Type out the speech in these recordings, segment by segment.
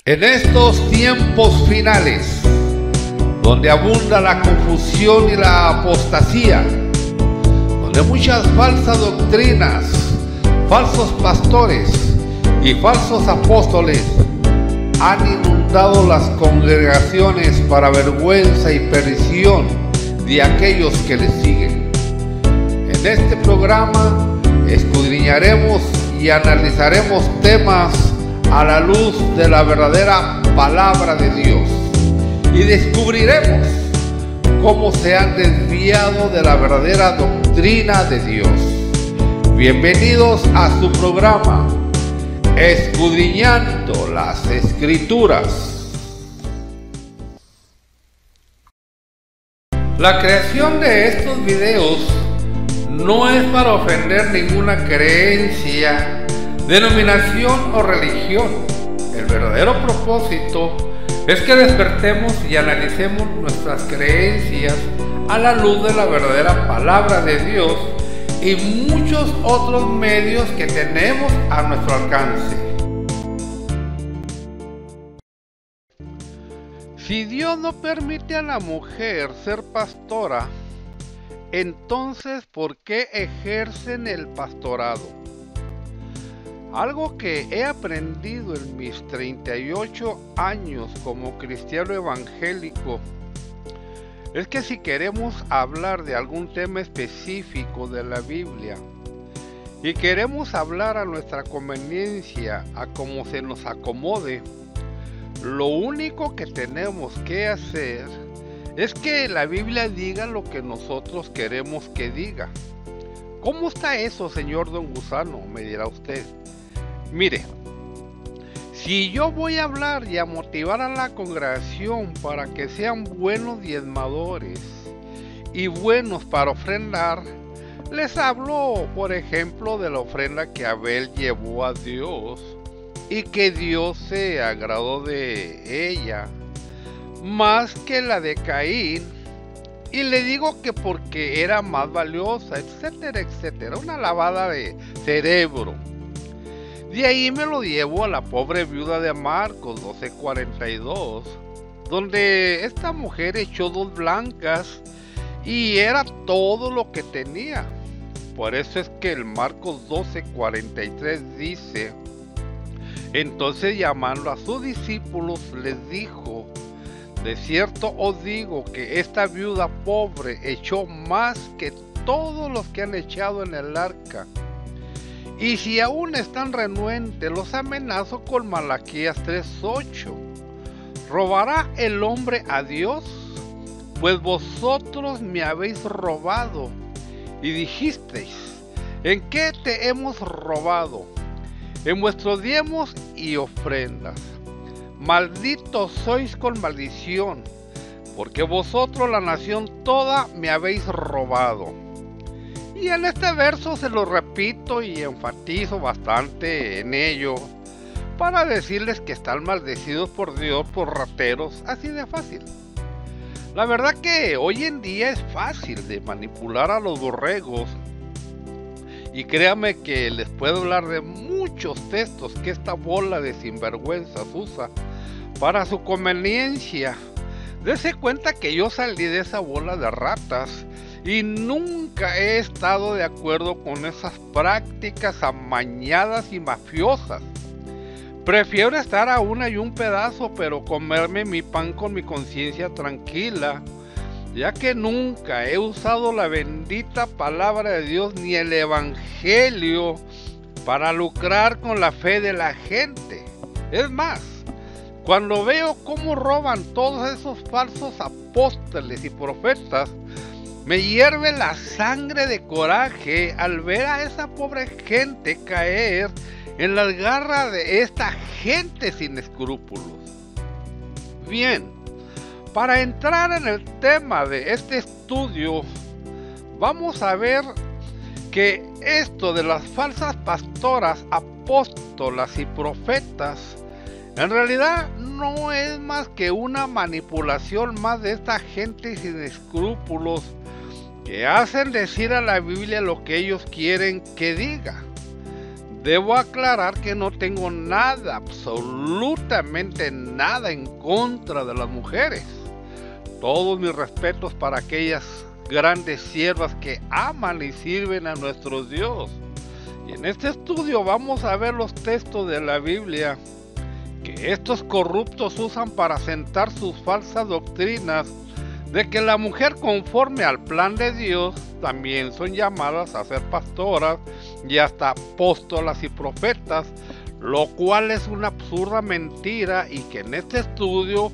En estos tiempos finales, donde abunda la confusión y la apostasía, donde muchas falsas doctrinas, falsos pastores y falsos apóstoles han inundado las congregaciones para vergüenza y perdición de aquellos que les siguen. En este programa escudriñaremos y analizaremos temas a la luz de la verdadera palabra de Dios y descubriremos cómo se han desviado de la verdadera doctrina de Dios. Bienvenidos a su programa Escudriñando las Escrituras. La creación de estos videos no es para ofender ninguna creencia, denominación o religión. El verdadero propósito es que despertemos y analicemos nuestras creencias a la luz de la verdadera palabra de Dios y muchos otros medios que tenemos a nuestro alcance. Si Dios no permite a la mujer ser pastora, entonces ¿por qué ejercen el pastorado? Algo que he aprendido en mis 38 años como cristiano evangélico es que si queremos hablar de algún tema específico de la Biblia y queremos hablar a nuestra conveniencia, a como se nos acomode, lo único que tenemos que hacer es que la Biblia diga lo que nosotros queremos que diga. ¿Cómo está eso, señor Don Gusano?, me dirá usted. Mire, si yo voy a hablar y a motivar a la congregación para que sean buenos diezmadores y buenos para ofrendar, les hablo, por ejemplo, de la ofrenda que Abel llevó a Dios y que Dios se agradó de ella más que la de Caín, y le digo que porque era más valiosa, etcétera, etcétera, una lavada de cerebro. De ahí me lo llevo a la pobre viuda de Marcos 12:42, donde esta mujer echó 2 blancas y era todo lo que tenía. Por eso es que el Marcos 12:43 dice: entonces llamando a sus discípulos les dijo: de cierto os digo que esta viuda pobre echó más que todos los que han echado en el arca. Y si aún están renuentes, los amenazo con Malaquías 3:8. ¿Robará el hombre a Dios? Pues vosotros me habéis robado. Y dijisteis: ¿en qué te hemos robado? En vuestros diezmos y ofrendas. Malditos sois con maldición, porque vosotros, la nación toda, me habéis robado. Y en este verso se lo repito y enfatizo bastante en ello, para decirles que están maldecidos por Dios por rateros, así de fácil. La verdad que hoy en día es fácil de manipular a los borregos, y créame que les puedo hablar de muchos textos que esta bola de sinvergüenzas usa para su conveniencia. Dese cuenta que yo salí de esa bola de ratas y nunca he estado de acuerdo con esas prácticas amañadas y mafiosas. Prefiero estar a una y un pedazo, pero comerme mi pan con mi conciencia tranquila, ya que nunca he usado la bendita palabra de Dios ni el evangelio para lucrar con la fe de la gente. Es más, cuando veo cómo roban todos esos falsos apóstoles y profetas, me hierve la sangre de coraje al ver a esa pobre gente caer en las garras de esta gente sin escrúpulos. Bien, para entrar en el tema de este estudio, vamos a ver que esto de las falsas pastoras, apóstolas y profetas, en realidad no es más que una manipulación más de esta gente sin escrúpulos que hacen decir a la Biblia lo que ellos quieren que diga. Debo aclarar que no tengo nada, absolutamente nada en contra de las mujeres. Todos mis respetos para aquellas grandes siervas que aman y sirven a nuestro Dios. Y en este estudio vamos a ver los textos de la Biblia que estos corruptos usan para sentar sus falsas doctrinas de que la mujer, conforme al plan de Dios, también son llamadas a ser pastoras y hasta apóstolas y profetas, lo cual es una absurda mentira, y que en este estudio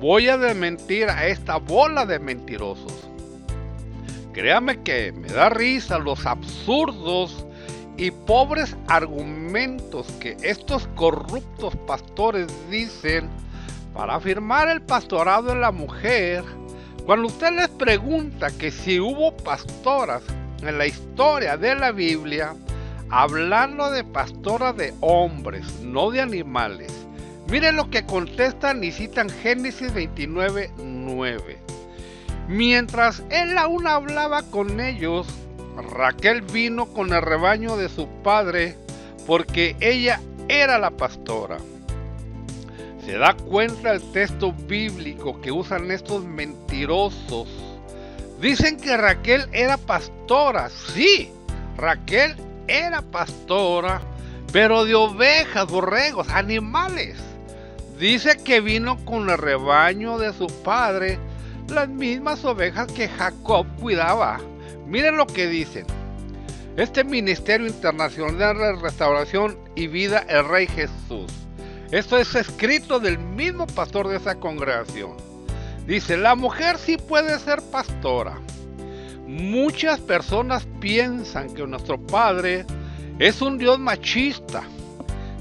voy a desmentir a esta bola de mentirosos. Créame que me da risa los absurdos y pobres argumentos que estos corruptos pastores dicen para afirmar el pastorado de la mujer, cuando usted les pregunta que si hubo pastoras en la historia de la Biblia, hablando de pastoras de hombres, no de animales. Miren lo que contestan y citan Génesis 29:9. Mientras él aún hablaba con ellos, Raquel vino con el rebaño de su padre, porque ella era la pastora. ¿Se da cuenta el texto bíblico que usan estos mentirosos? Dicen que Raquel era pastora. Sí, Raquel era pastora, pero de ovejas, borregos, animales. Dice que vino con el rebaño de su padre, las mismas ovejas que Jacob cuidaba. Miren lo que dicen. Este Ministerio Internacional de Restauración y Vida, el Rey Jesús. Esto es escrito del mismo pastor de esa congregación. Dice, la mujer sí puede ser pastora. Muchas personas piensan que nuestro Padre es un Dios machista.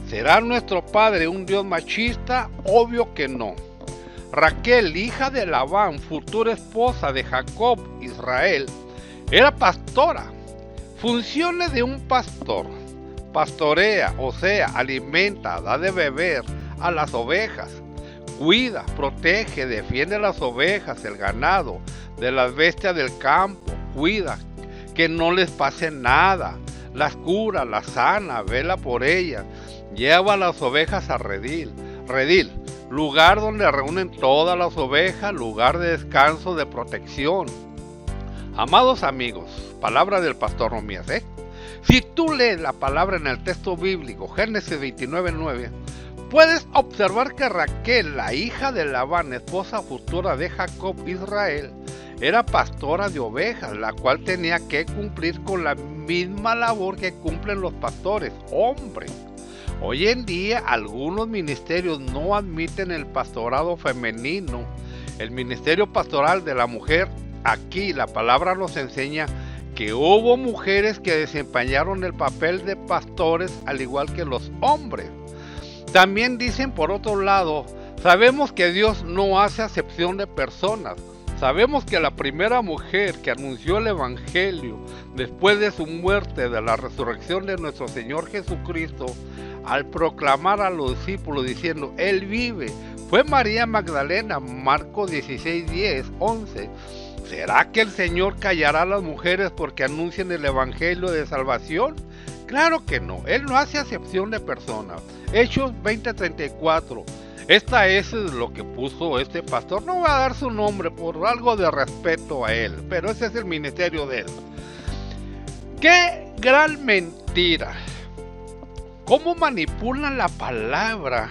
¿Será nuestro Padre un Dios machista? Obvio que no. Raquel, hija de Labán, futura esposa de Jacob, Israel, era pastora. Funciones de un pastor: pastorea, o sea, alimenta, da de beber a las ovejas, cuida, protege, defiende las ovejas, el ganado, de las bestias del campo, cuida que no les pase nada, las cura, las sana, vela por ellas, lleva a las ovejas a redil, lugar donde reúnen todas las ovejas, lugar de descanso, de protección. Amados amigos, palabra del pastor Romías, Si tú lees la palabra en el texto bíblico, Génesis 29:9, puedes observar que Raquel, la hija de Labán, esposa futura de Jacob, Israel, era pastora de ovejas, la cual tenía que cumplir con la misma labor que cumplen los pastores, hombres. Hoy en día, algunos ministerios no admiten el pastorado femenino, el ministerio pastoral de la mujer. Aquí la palabra nos enseña que hubo mujeres que desempeñaron el papel de pastores al igual que los hombres. También dicen, por otro lado, sabemos que Dios no hace acepción de personas. Sabemos que la primera mujer que anunció el Evangelio después de su muerte, de la resurrección de nuestro Señor Jesucristo, al proclamar a los discípulos diciendo, Él vive, fue María Magdalena, Marcos 16:10-11. ¿Será que el Señor callará a las mujeres porque anuncian el Evangelio de salvación? Claro que no, Él no hace acepción de personas. Hechos 20:34. Esta es lo que puso este pastor. No va a dar su nombre por algo de respeto a él, pero ese es el ministerio de él. ¡Qué gran mentira! ¿Cómo manipulan la palabra?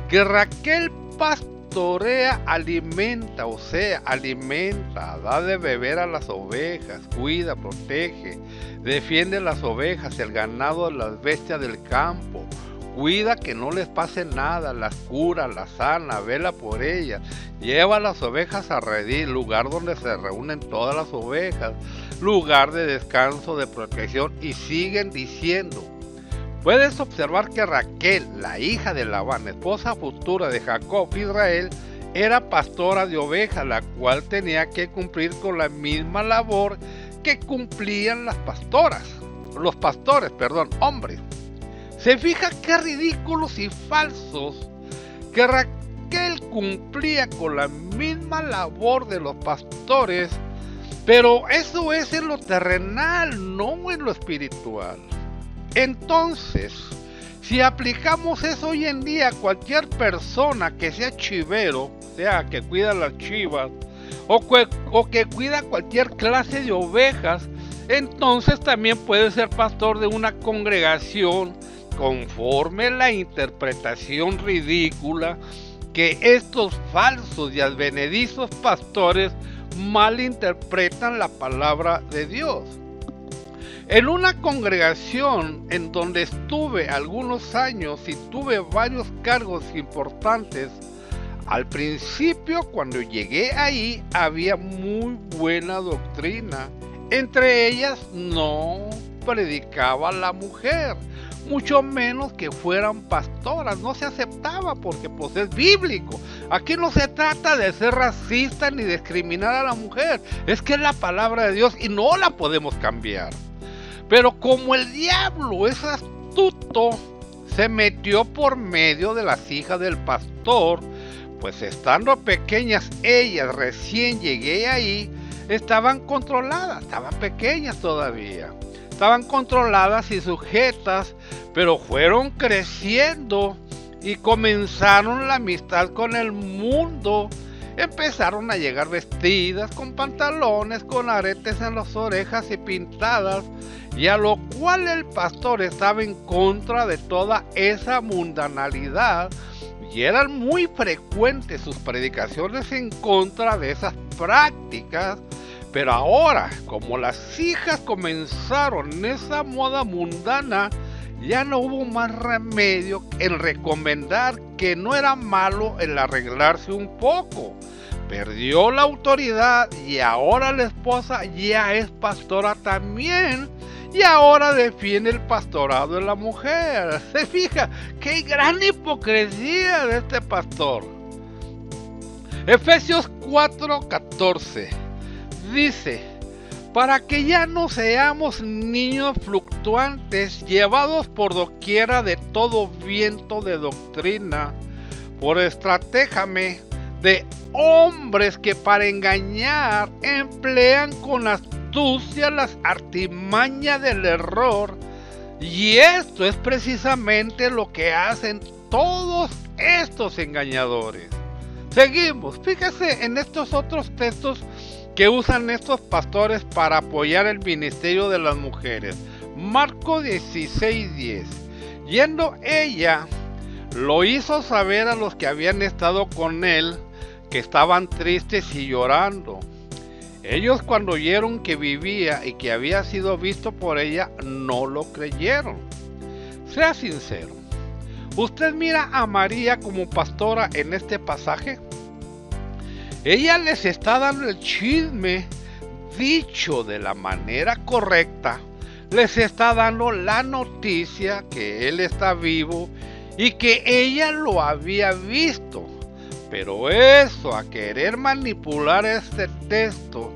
Que Raquel pastorea, alimenta, o sea, alimenta, da de beber a las ovejas, cuida, protege, defiende las ovejas, el ganado de las bestias del campo, cuida que no les pase nada, las cura, las sana, vela por ellas, lleva a las ovejas a redil, lugar donde se reúnen todas las ovejas, lugar de descanso, de protección, y siguen diciendo. Puedes observar que Raquel, la hija de Labán, esposa futura de Jacob, Israel, era pastora de ovejas, la cual tenía que cumplir con la misma labor que cumplían los pastores, hombres. Se fija qué ridículos y falsos, que Raquel cumplía con la misma labor de los pastores, pero eso es en lo terrenal, no en lo espiritual. Entonces, si aplicamos eso hoy en día, cualquier persona que sea chivero, sea que cuida las chivas, o que cuida cualquier clase de ovejas, entonces también puede ser pastor de una congregación conforme la interpretación ridícula que estos falsos y advenedizos pastores malinterpretan la palabra de Dios. En una congregación en donde estuve algunos años y tuve varios cargos importantes, al principio cuando llegué ahí había muy buena doctrina. Entre ellas no predicaba la mujer, mucho menos que fueran pastoras, no se aceptaba porque pues es bíblico. Aquí no se trata de ser racista ni discriminar a la mujer, es que es la palabra de Dios y no la podemos cambiar. Pero como el diablo es astuto, se metió por medio de las hijas del pastor, pues estando pequeñas ellas, recién llegué ahí, estaban controladas, estaban pequeñas todavía, estaban controladas y sujetas, pero fueron creciendo y comenzaron la amistad con el mundo. Empezaron a llegar vestidas con pantalones, con aretes en las orejas y pintadas, y a lo cual el pastor estaba en contra de toda esa mundanalidad, y eran muy frecuentes sus predicaciones en contra de esas prácticas. Pero ahora, como las hijas comenzaron esa moda mundana, ya no hubo más remedio en recomendar que no era malo el arreglarse un poco. Perdió la autoridad y ahora la esposa ya es pastora también. Y ahora defiende el pastorado de la mujer. ¿Se fija? ¡Qué gran hipocresía de este pastor! Efesios 4:14 dice: para que ya no seamos niños fluctuantes, llevados por doquiera de todo viento de doctrina, por estratégame de hombres que para engañar emplean con astucia las artimañas del error. Y esto es precisamente lo que hacen todos estos engañadores. Seguimos, fíjese en estos otros textos que usan estos pastores para apoyar el ministerio de las mujeres. Marcos 16:10. Yendo ella, lo hizo saber a los que habían estado con él, que estaban tristes y llorando. Ellos, cuando oyeron que vivía y que había sido visto por ella, no lo creyeron. Sea sincero, ¿usted mira a María como pastora en este pasaje? Ella les está dando el chisme dicho de la manera correcta. Les está dando la noticia que él está vivo y que ella lo había visto. Pero eso, a querer manipular este texto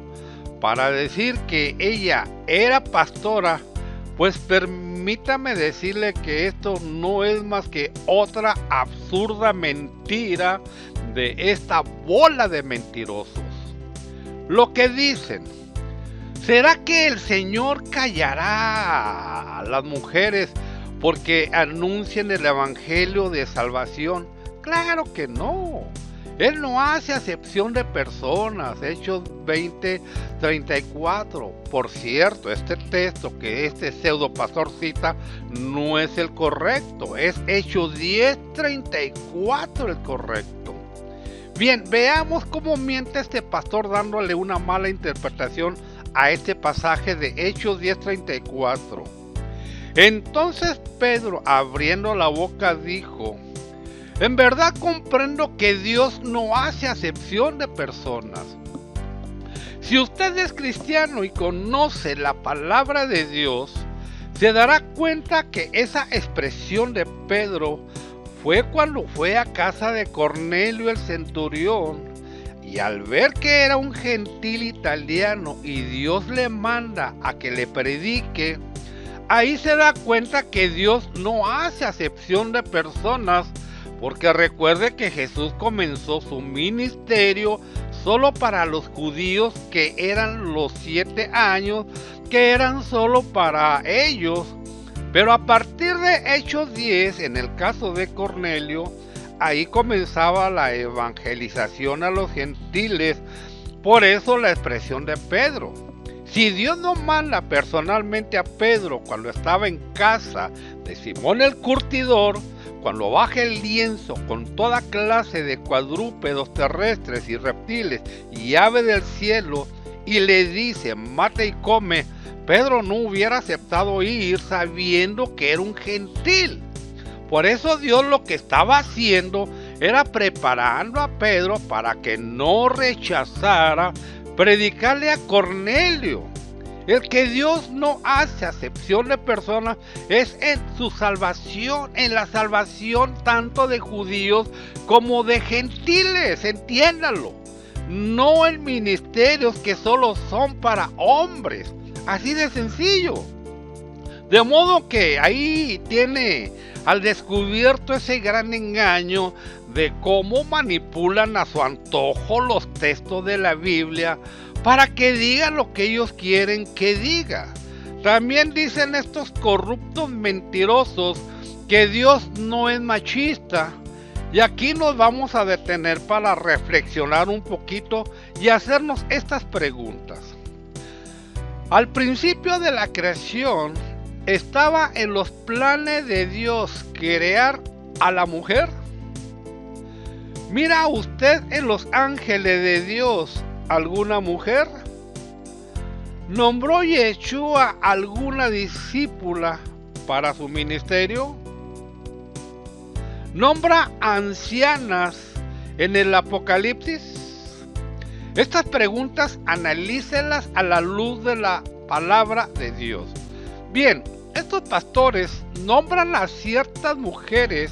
para decir que ella era pastora, pues permítame decirle que esto no es más que otra absurda mentira de esta bola de mentirosos. Lo que dicen: ¿será que el Señor callará a las mujeres porque anuncian el evangelio de salvación? Claro que no. Él no hace acepción de personas. Hechos 20:34. Por cierto, este texto que este pseudo pastor cita no es el correcto. Es Hechos 10:34 el correcto. Bien, veamos cómo miente este pastor dándole una mala interpretación a este pasaje de Hechos 10:34. Entonces Pedro, abriendo la boca, dijo: en verdad comprendo que Dios no hace acepción de personas. Si usted es cristiano y conoce la palabra de Dios, se dará cuenta que esa expresión de Pedro fue cuando fue a casa de Cornelio el centurión, y al ver que era un gentil italiano y Dios le manda a que le predique, ahí se da cuenta que Dios no hace acepción de personas. Porque recuerde que Jesús comenzó su ministerio solo para los judíos, que eran los 7 años, que eran solo para ellos. Pero a partir de Hechos 10, en el caso de Cornelio, ahí comenzaba la evangelización a los gentiles. Por eso la expresión de Pedro. Si Dios no manda personalmente a Pedro cuando estaba en casa de Simón el curtidor, cuando baja el lienzo con toda clase de cuadrúpedos terrestres y reptiles y aves del cielo, y le dice, mata y come, Pedro no hubiera aceptado ir sabiendo que era un gentil. Por eso Dios lo que estaba haciendo era preparando a Pedro para que no rechazara predicarle a Cornelio. El que Dios no hace acepción de personas es en su salvación, en la salvación tanto de judíos como de gentiles, entiéndalo. No en ministerios que solo son para hombres, así de sencillo. De modo que ahí tiene al descubierto ese gran engaño de cómo manipulan a su antojo los textos de la Biblia para que diga lo que ellos quieren que diga. También dicen estos corruptos mentirosos que Dios no es machista. Y aquí nos vamos a detener para reflexionar un poquito y hacernos estas preguntas. Al principio de la creación, ¿estaba en los planes de Dios crear a la mujer? ¿Mira usted en los ángeles de Dios alguna mujer? ¿Nombró Yeshua alguna discípula para su ministerio? ¿Nombra ancianas en el Apocalipsis? Estas preguntas analícelas a la luz de la palabra de Dios. Bien, estos pastores nombran a ciertas mujeres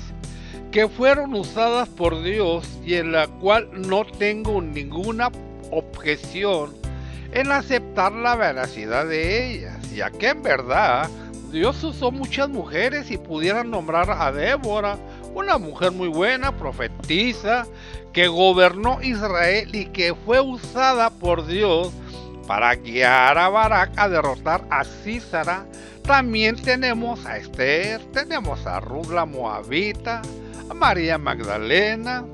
que fueron usadas por Dios y en la cual no tengo ninguna objeción en aceptar la veracidad de ellas, ya que en verdad Dios usó muchas mujeres y pudieran nombrar a Débora, una mujer muy buena, profetisa, que gobernó Israel y que fue usada por Dios para guiar a Barak a derrotar a Sísara. También tenemos a Esther, tenemos a Ruth la Moabita, a María Magdalena,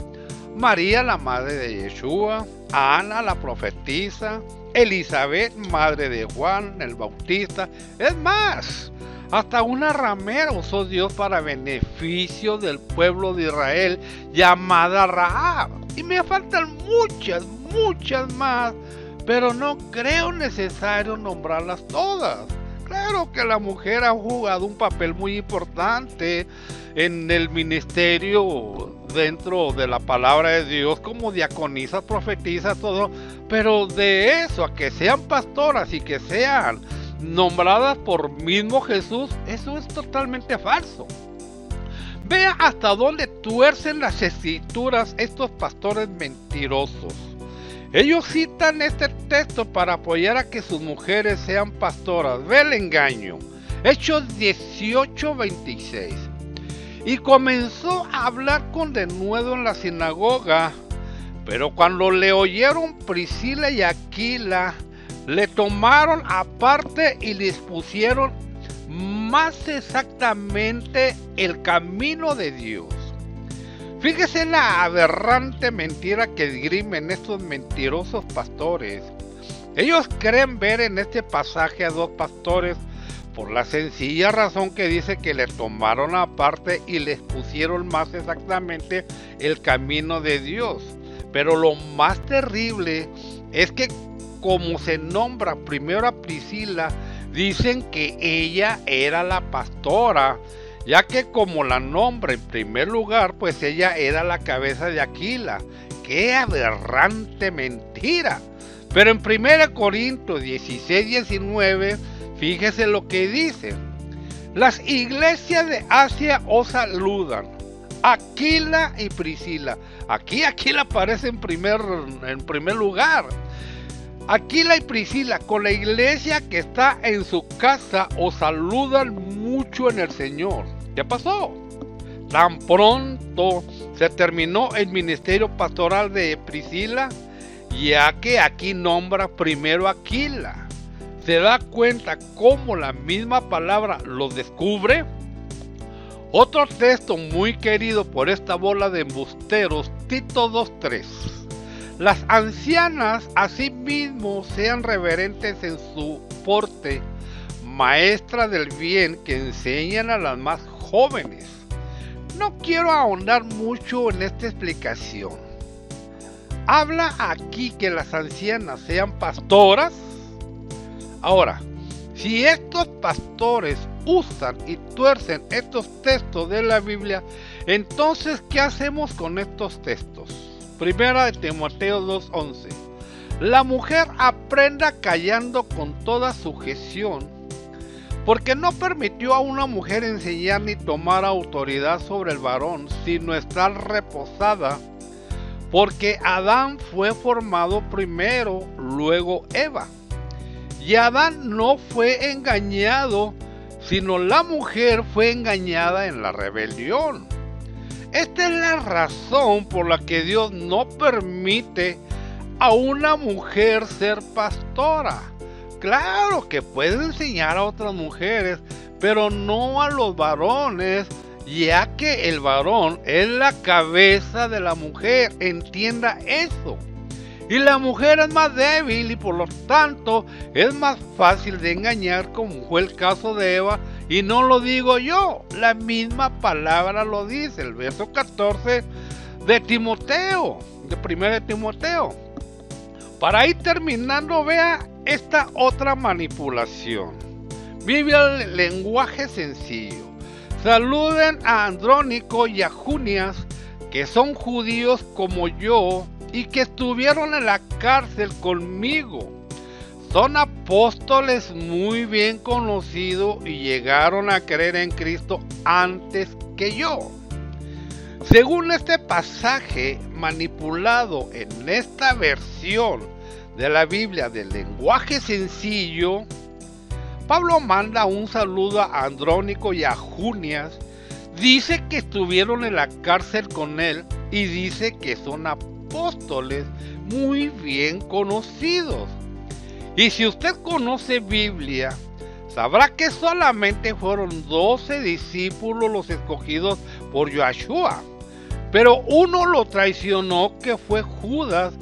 María la madre de Yeshua, a Ana la profetisa, Elizabeth, madre de Juan el Bautista. Es más, hasta una ramera usó Dios para beneficio del pueblo de Israel, llamada Rahab. Y me faltan muchas más, pero no creo necesario nombrarlas todas. Claro que la mujer ha jugado un papel muy importante en el ministerio dentro de la palabra de Dios, como diaconisas, profetizas, todo, pero de eso a que sean pastoras y que sean nombradas por mismo Jesús, eso es totalmente falso. Vea hasta dónde tuercen las escrituras estos pastores mentirosos. Ellos citan este texto para apoyar a que sus mujeres sean pastoras. Ve el engaño. Hechos 18:26. Y comenzó a hablar con denuedo en la sinagoga, pero cuando le oyeron Priscila y Aquila, le tomaron aparte y les pusieron más exactamente el camino de Dios. Fíjese en la aberrante mentira que esgrimen estos mentirosos pastores. Ellos creen ver en este pasaje a dos pastores por la sencilla razón que dice que le tomaron aparte y les pusieron más exactamente el camino de Dios. Pero lo más terrible es que como se nombra primero a Priscila, dicen que ella era la pastora, ya que como la nombra en primer lugar, pues ella era la cabeza de Aquila. ¡Qué aberrante mentira! Pero en 1 Corintios 16-19, fíjese lo que dice. Las iglesias de Asia os saludan, Aquila y Priscila. Aquí Aquila aparece en primer lugar. Aquila y Priscila, con la iglesia que está en su casa, os saludan mucho en el Señor. ¿Qué pasó? Tan pronto se terminó el ministerio pastoral de Priscila, ya que aquí nombra primero a Aquila. ¿Se da cuenta cómo la misma palabra lo descubre? Otro texto muy querido por esta bola de embusteros, Tito 2:3. Las ancianas asimismo sean reverentes en su porte, maestras del bien que enseñan a las más jóvenes. No quiero ahondar mucho en esta explicación. Habla aquí que las ancianas sean pastoras. Ahora, si estos pastores usan y tuercen estos textos de la Biblia, entonces, ¿qué hacemos con estos textos? Primera de Timoteo 2:11. La mujer aprenda callando con toda sujeción, porque no permitió a una mujer enseñar ni tomar autoridad sobre el varón, sino estar reposada, porque Adán fue formado primero, luego Eva. Y Adán no fue engañado, sino la mujer fue engañada en la rebelión. Esta es la razón por la que Dios no permite a una mujer ser pastora. Claro que puede enseñar a otras mujeres, pero no a los varones, ya que el varón es la cabeza de la mujer. Entienda eso. Y la mujer es más débil y por lo tanto es más fácil de engañar, como fue el caso de Eva. Y no lo digo yo, la misma palabra lo dice, el verso 14 de Timoteo, de 1 Timoteo. Para ir terminando, vea esta otra manipulación. Vive el lenguaje sencillo. Saluden a Andrónico y a Junias, que son judíos como yo, y que estuvieron en la cárcel conmigo. Son apóstoles muy bien conocidos y llegaron a creer en Cristo antes que yo. Según este pasaje manipulado en esta versión de la Biblia del lenguaje sencillo, Pablo manda un saludo a Andrónico y a Junias, dice que estuvieron en la cárcel con él y dice que son apóstoles muy bien conocidos. Y si usted conoce Biblia, sabrá que solamente fueron 12 discípulos los escogidos por Yahshua, pero uno lo traicionó, que fue Judas,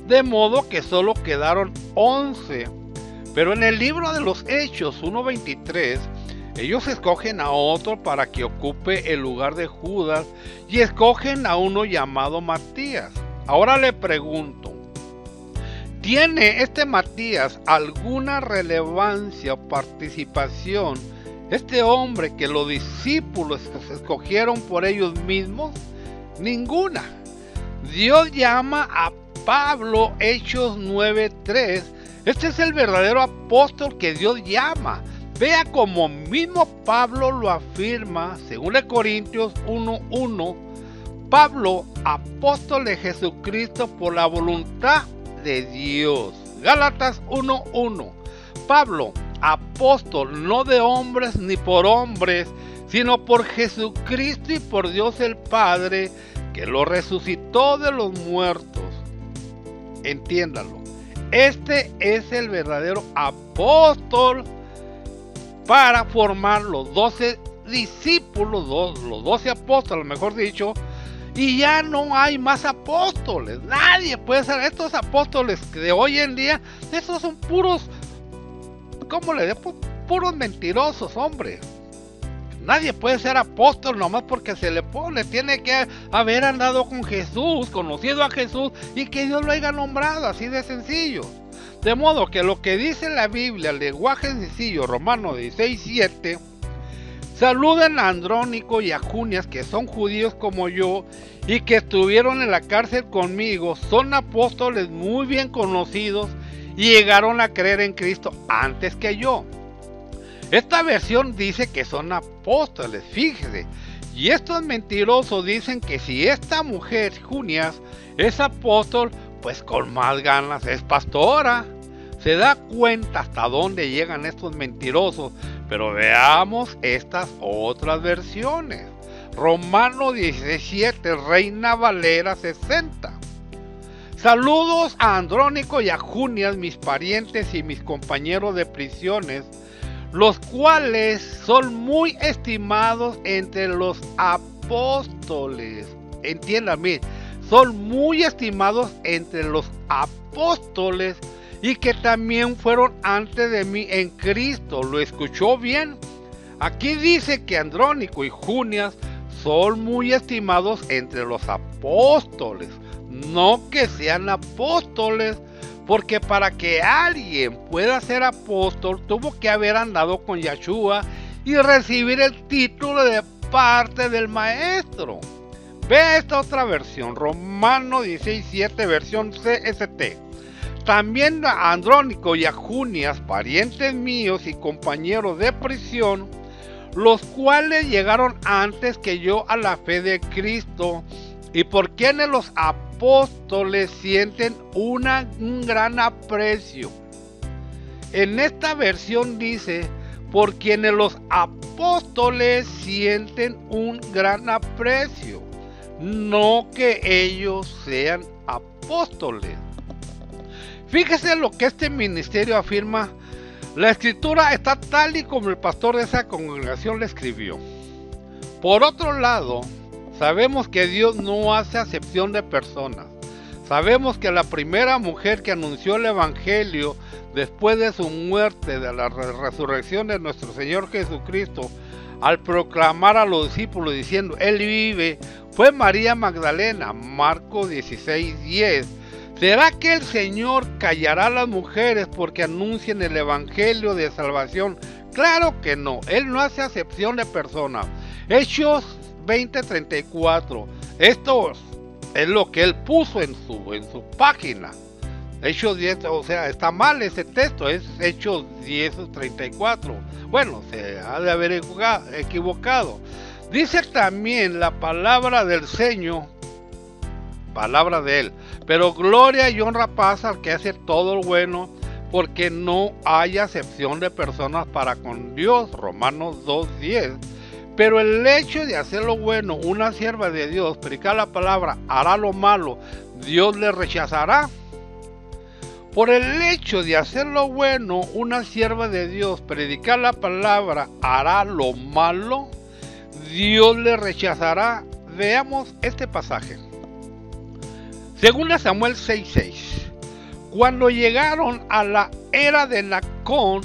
de modo que solo quedaron 11. Pero en el libro de los Hechos 1:23, ellos escogen a otro para que ocupe el lugar de Judas y escogen a uno llamado Matías. Ahora le pregunto, ¿tiene este Matías alguna relevancia o participación este hombre que los discípulos escogieron por ellos mismos? Ninguna. Dios llama a Pablo, Hechos 9:3. Este es el verdadero apóstol que Dios llama. Vea como mismo Pablo lo afirma, según Corintios 1:1. Pablo, apóstol de Jesucristo por la voluntad de Dios. Gálatas 1:1. Pablo, apóstol no de hombres ni por hombres, sino por Jesucristo y por Dios el Padre, que lo resucitó de los muertos. Entiéndalo. Este es el verdadero apóstol para formar los 12 discípulos, los 12 apóstoles, mejor dicho, y ya no hay más apóstoles. Nadie puede ser. Estos apóstoles de hoy en día, estos son puros, ¿cómo le digo? Puros mentirosos, hombre. Nadie puede ser apóstol nomás porque se le pone. Tiene que haber andado con Jesús, conocido a Jesús y que Dios lo haya nombrado, así de sencillo. De modo que lo que dice la Biblia, el lenguaje sencillo, Romanos 16:7, saluden a Andrónico y a Junias, que son judíos como yo y que estuvieron en la cárcel conmigo, son apóstoles muy bien conocidos y llegaron a creer en Cristo antes que yo. Esta versión dice que son apóstoles, fíjese. Y estos mentirosos dicen que si esta mujer, Junias, es apóstol, pues con más ganas es pastora. Se da cuenta hasta dónde llegan estos mentirosos. Pero veamos estas otras versiones. Romanos 17, Reina Valera 60. Saludos a Andrónico y a Junias, mis parientes y mis compañeros de prisiones, los cuales son muy estimados entre los apóstoles. Entiéndame, son muy estimados entre los apóstoles y que también fueron antes de mí en Cristo. ¿Lo escuchó bien? Aquí dice que Andrónico y Junias son muy estimados entre los apóstoles, no que sean apóstoles, porque para que alguien pueda ser apóstol tuvo que haber andado con Yeshua y recibir el título de parte del maestro. Ve esta otra versión, Romanos 16:7, versión CST. También a Andrónico y a Junias, parientes míos y compañeros de prisión, los cuales llegaron antes que yo a la fe de Cristo, y por quienes los apóstoles sienten un gran aprecio. En esta versión dice, por quienes los apóstoles sienten un gran aprecio, no que ellos sean apóstoles. Fíjese lo que este ministerio afirma. La escritura está tal y como el pastor de esa congregación le escribió. Por otro lado, sabemos que Dios no hace acepción de personas. Sabemos que la primera mujer que anunció el evangelio después de su muerte, de la resurrección de nuestro Señor Jesucristo, al proclamar a los discípulos diciendo, Él vive, fue María Magdalena, Marcos 16:10. ¿Será que el Señor callará a las mujeres porque anuncien el evangelio de salvación? Claro que no, Él no hace acepción de personas. Hechos 20:34, esto es lo que Él puso en su página. Hechos 10, o sea, está mal ese texto, es Hechos 10:34. Bueno, se ha de haber equivocado. Dice también la palabra del Señor, palabra de Él, pero gloria y honra pasa al que hace todo lo bueno, porque no hay acepción de personas para con Dios, Romanos 2:10. Pero el hecho de hacer lo bueno, una sierva de Dios, predicar la palabra, hará lo malo, Dios le rechazará. Por el hecho de hacer lo bueno, una sierva de Dios, predicar la palabra, hará lo malo, Dios le rechazará. Veamos este pasaje. Según Samuel 6:6, cuando llegaron a la era de Nacón,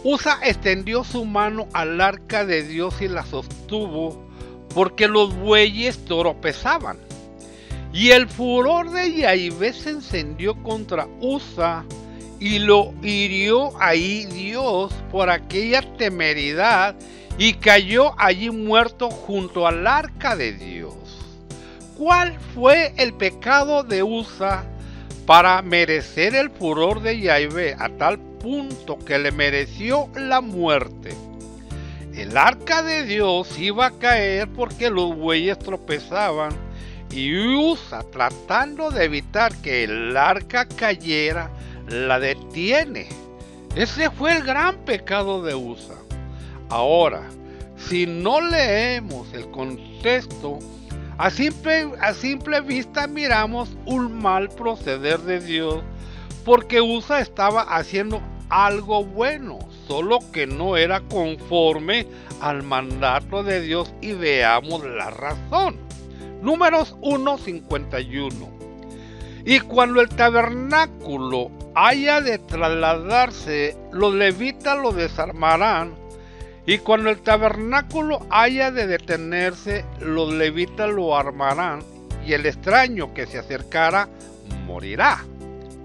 Usa extendió su mano al arca de Dios y la sostuvo, porque los bueyes tropezaban. Y el furor de Yahvé se encendió contra Usa, y lo hirió ahí Dios por aquella temeridad, y cayó allí muerto junto al arca de Dios. ¿Cuál fue el pecado de Usa para merecer el furor de Yahvé a tal punto que le mereció la muerte? El arca de Dios iba a caer porque los bueyes tropezaban, y Usa, tratando de evitar que el arca cayera, la detiene. Ese fue el gran pecado de Usa. Ahora, si no leemos el contexto, a simple vista miramos un mal proceder de Dios, porque Usa estaba haciendo algo bueno, solo que no era conforme al mandato de Dios, y veamos la razón. Números 1:51. Y cuando el tabernáculo haya de trasladarse, los levitas lo desarmarán, y cuando el tabernáculo haya de detenerse, los levitas lo armarán, y el extraño que se acercara morirá.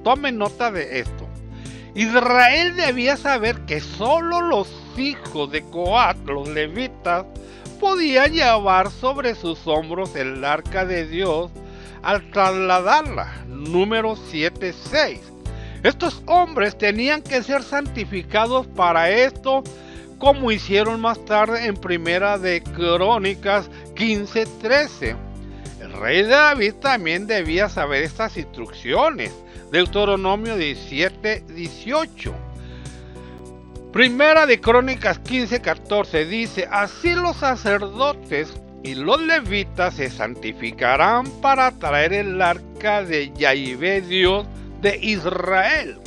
Tomen nota de esto. Israel debía saber que solo los hijos de Coat, los levitas, podían llevar sobre sus hombros el arca de Dios al trasladarla. Número 7:6. Estos hombres tenían que ser santificados para esto, como hicieron más tarde en Primera de Crónicas 15:13. El rey David también debía saber estas instrucciones. Deuteronomio 17:18. Primera de Crónicas 15:14 dice: así los sacerdotes y los levitas se santificarán para traer el arca arca de Yahvé Dios de Israel.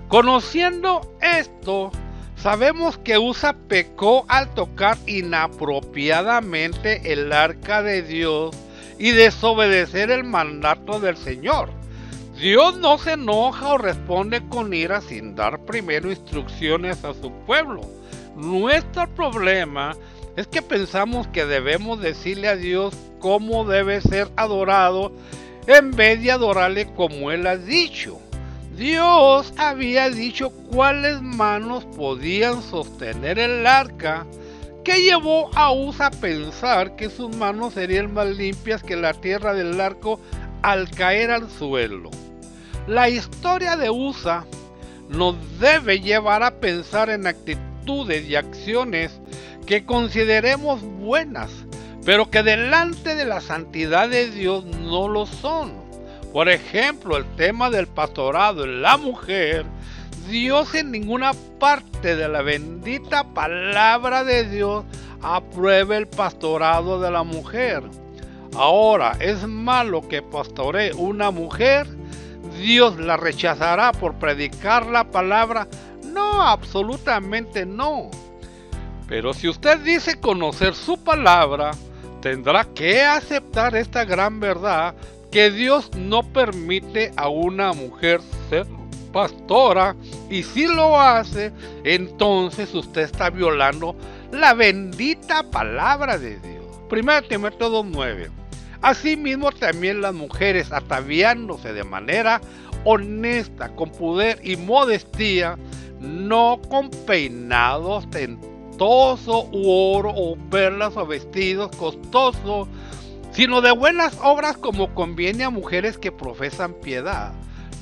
Conociendo esto, sabemos que Usa pecó al tocar inapropiadamente el arca de Dios y desobedecer el mandato del Señor. Dios no se enoja o responde con ira sin dar primero instrucciones a su pueblo. Nuestro problema es que pensamos que debemos decirle a Dios cómo debe ser adorado en vez de adorarle como Él ha dicho. Dios había dicho cuáles manos podían sostener el arca, que llevó a Usa a pensar que sus manos serían más limpias que la tierra del arco al caer al suelo. La historia de Usa nos debe llevar a pensar en actitudes y acciones que consideremos buenas, pero que delante de la santidad de Dios no lo son. Por ejemplo, el tema del pastorado en la mujer. Dios en ninguna parte de la bendita palabra de Dios aprueba el pastorado de la mujer. Ahora, ¿es malo que pastoree una mujer? ¿Dios la rechazará por predicar la palabra? No, absolutamente no. Pero si usted dice conocer su palabra, tendrá que aceptar esta gran verdad, que Dios no permite a una mujer ser pastora, y si lo hace, entonces usted está violando la bendita palabra de Dios. 1 Timoteo 2:9. Asimismo también las mujeres, ataviándose de manera honesta, con pudor y modestia, no con peinado ostentoso u oro o perlas o vestidos costosos, sino de buenas obras, como conviene a mujeres que profesan piedad.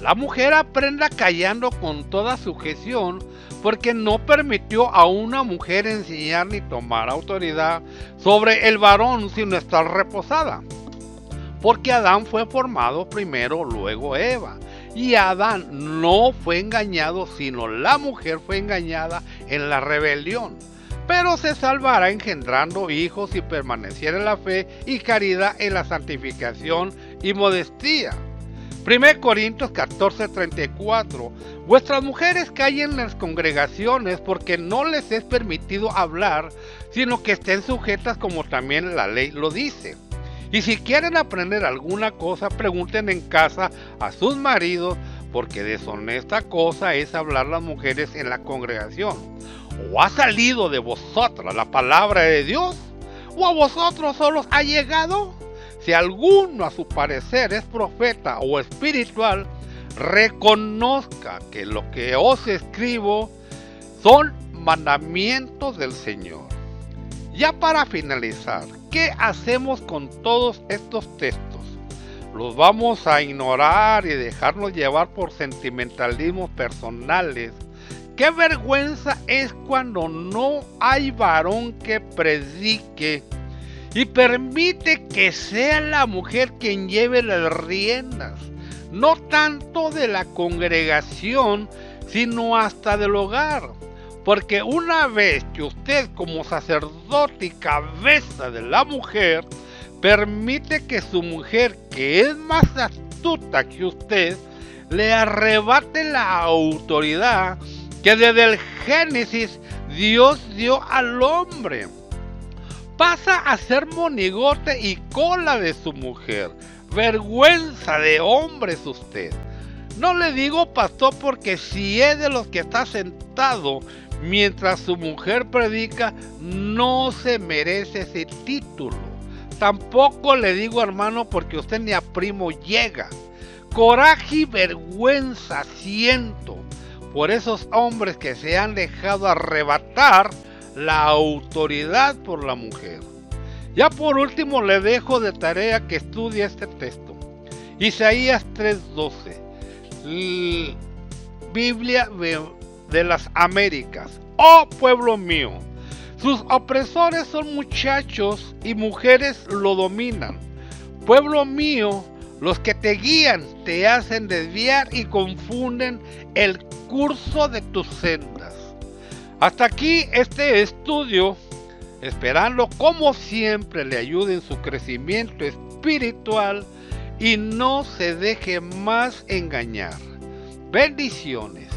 La mujer aprenda callando con toda sujeción, porque no permitió a una mujer enseñar ni tomar autoridad sobre el varón, sino estar reposada. Porque Adán fue formado primero, luego Eva. Y Adán no fue engañado, sino la mujer fue engañada en la rebelión. Pero se salvará engendrando hijos y permaneciera en la fe y caridad, en la santificación y modestia. 1 Corintios 14:34. Vuestras mujeres callen en las congregaciones, porque no les es permitido hablar, sino que estén sujetas como también la ley lo dice. Y si quieren aprender alguna cosa, pregunten en casa a sus maridos, porque deshonesta cosa es hablar las mujeres en la congregación. ¿O ha salido de vosotras la palabra de Dios? ¿O a vosotros solos ha llegado? Si alguno a su parecer es profeta o espiritual, reconozca que lo que os escribo son mandamientos del Señor. Ya para finalizar, ¿qué hacemos con todos estos textos? ¿Los vamos a ignorar y dejarnos llevar por sentimentalismos personales? ¡Qué vergüenza es cuando no hay varón que predique y permite que sea la mujer quien lleve las riendas, no tanto de la congregación, sino hasta del hogar? Porque una vez que usted, como sacerdote y cabeza de la mujer, permite que su mujer, que es más astuta que usted, le arrebate la autoridad que desde el Génesis Dios dio al hombre, pasa a ser monigote y cola de su mujer. Vergüenza de hombre es usted. No le digo pastor, porque si es de los que está sentado mientras su mujer predica, no se merece ese título. Tampoco le digo hermano, porque usted ni a primo llega. Coraje y vergüenza siento por esos hombres que se han dejado arrebatar la autoridad por la mujer. Ya por último le dejo de tarea que estudie este texto. Isaías 3:12. Biblia de las Américas. Oh pueblo mío, sus opresores son muchachos y mujeres lo dominan. Pueblo mío, los que te guían te hacen desviar y confunden el curso de tus sendas. Hasta aquí este estudio, esperando como siempre le ayude en su crecimiento espiritual y no se deje más engañar. Bendiciones.